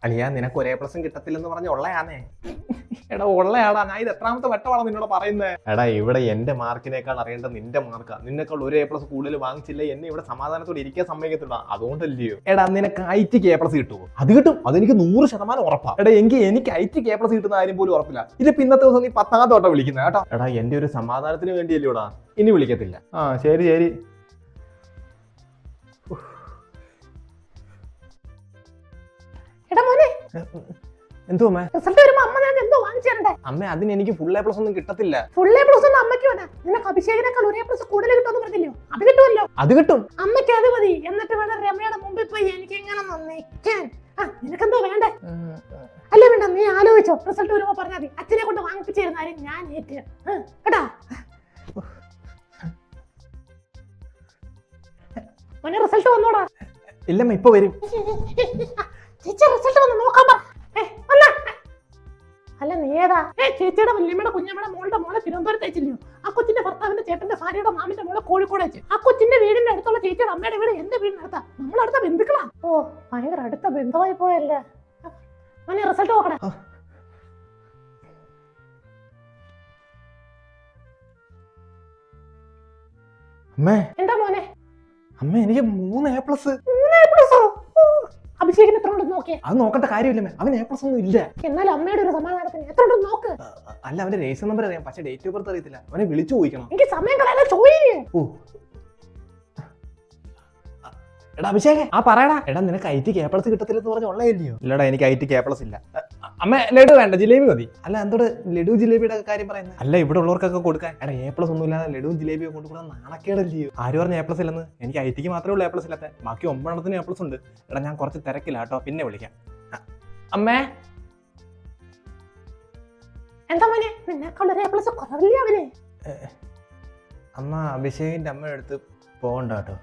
അലിയാ നിനക്ക് ഒരേ പ്ലസും കിട്ടത്തില്ലെന്ന് പറഞ്ഞ ഉള്ളയാന്നേ. എടാ ഉള്ളയാടാ, ഞാൻ ഇത് എത്രാമത്തെ വട്ടമാണ് നിന്നോട് പറയുന്നത്. എടാ ഇവിടെ എന്റെ മാർക്കിനേക്കാൾ അറിയേണ്ടത് നിന്റെ മാർക്കാ. നിന്നെക്കാൾ ഒരു A+ കൂടുതൽ വാങ്ങിച്ചില്ല എന്നെ ഇവിടെ സമാധാനത്തോടെ ഇരിക്കാൻ സമ്മതിക്കത്തില്ല. അതുകൊണ്ടല്ലയോ. എടാ നിനക്ക് ITക്ക് A+ കിട്ടുമോ? അത് കിട്ടും, അതെനിക്ക് 100% ഉറപ്പാ. എടാ എനിക്ക് ITക്ക് A+ കിട്ടുന്ന കാര്യം പോലും ഉറപ്പില്ല. ഇതിപ്പോ ഇന്നത്തെ ദിവസം നീ 10ാമത്തെ വട്ടം വിളിക്കുന്നത് കേട്ടോ. എടാ എന്റെ ഒരു സമാധാനത്തിന് വേണ്ടിയല്ലോടാ, ഇനി വിളിക്കത്തില്ല. ആ ശരി ശരി. എന്തോ അമ്മ അതിന് എനിക്ക് ഫുൾ A+ ഒന്നും കിട്ടത്തില്ല. ഫുൾ A+ ഒന്നും അമ്മയ്ക്ക് വേണ്ട. നിനക്ക് അഭിഷേകിനേക്കാൾ ഒരു A+ കൂടുതൽ കിട്ടുമെന്ന് പറഞ്ഞില്ലയോ? അത് കിട്ടുമല്ലോ. അത് കിട്ടും. അമ്മയ്ക്ക് അത് മതി. എന്നിട്ട് വേണം രമയുടെ മുമ്പിൽ പോയി എനിക്ക് എങ്ങനെ നിൽക്കാൻ. നിനക്കെന്തോ വേണ്ടേ? അല്ല വേണ്ട, നീ ആലോചിച്ചോ. റിസൾട്ട് വരുമ്പോ പറഞ്ഞാൽ മതി. അച്ഛനെ കൊണ്ട് വാങ്ങിപ്പിച്ചിരുന്ന കാര്യം ഞാൻ ഏറ്റ് കേട്ടാ. മോനെ റിസൾട്ട് വന്നോടാ? ഇല്ലമ്മ ഇപ്പൊ വരും. ചേച്ചി റിസൾട്ട് വന്ന് നോക്കാൻ പറ. അല്ല നീ ഏതാ? ചേച്ചിയുടെ വല്യമ്മയുടെ കുഞ്ഞമ്മയുടെ മോളുടെ മോളെ തിരുവനന്തപുരത്ത് അയച്ചില്ലയോ? ആ കൊച്ചിന്റെ ഭർത്താവിന്റെ ചേട്ടന്റെ ഭാര്യയുടെ മാമിന്റെ മോളെ കോഴിക്കോട് അയച്ചു. ആ കൊച്ചിന്റെ വീടിന്റെ അടുത്തുള്ള ചേച്ചിയുടെ അമ്മയുടെ വീട് എന്റെ വീടിനടുത്താ. നമ്മളടുത്ത ബന്ധുക്കളാ. ഓ ഭയങ്കര അടുത്ത ബന്ധമായി പോയല്ലേ. മോനെ റിസൾട്ട് നോക്കണേ. എന്താ മോനെ? അമ്മ എനിക്ക് 3 A+. അഭിഷേകിന് എത്ര ഉണ്ടെന്ന് നോക്കിയേ. അത് നോക്കേണ്ട കാര്യമില്ല, അവന് A+ ഒന്നും ഇല്ല. എന്നാൽ അമ്മയുടെ ഒരു സമാധാനത്തിന് എത്ര ഉണ്ടെന്ന് നോക്ക്. അല്ല അവന്റെ രജിസ്റ്റർ നമ്പർ അറിയാം, പക്ഷെ ഡേറ്റ് ഓഫ് ബർത്ത് അറിയത്തില്ല. അവനെ വിളിച്ചു ചോദിക്കണം. എനിക്ക് സമയം കളയാൻ ചോദിക്കേ. ഓ എടാ അഭിഷേക് ആ പറയടാ. എടാ നിനക്ക് ITക്ക് A+ കിട്ടത്തില്ലെന്ന് പറഞ്ഞ ഉള്ളതല്ലയോ? ഇല്ലടാ എനിക്ക് ITക്ക് A+ ഇല്ല. അമ്മ ലഡു വേണ്ട, ജിലേബി മതി. അല്ല എന്തോട് ലഡു ജിലേബിയുടെ കാര്യം പറയുന്നത്? അല്ല ഇവിടെ ഉള്ളവർക്കൊക്കെ കൊടുക്കാൻ. എടാ A+ ഒന്നും ഇല്ലാതെ ലഡുവും ജിലേബിയും കൊണ്ടുകൂടാൻ നാണക്കേടല്ലയോ? ആര് പറഞ്ഞ A+ ഇല്ലെന്ന്? എനിക്ക് ITക്ക് മാത്രമേ ഉള്ളൂ A+ ഇല്ലാത്ത. ബാക്കി 9 A+ ഉണ്ട്. എടാ ഞാൻ കുറച്ച് തിരക്കില്ല കേട്ടോ, പിന്നെ വിളിക്കാം. അമ്മേ എന്താ മോനെ? നിന്നെക്കാൾ ഒരു A+ കുറവില്ല അവന്. അമ്മ അഭിഷേകിന്റെ അമ്മയുടെ അടുത്ത് പോകണ്ട കേട്ടോ.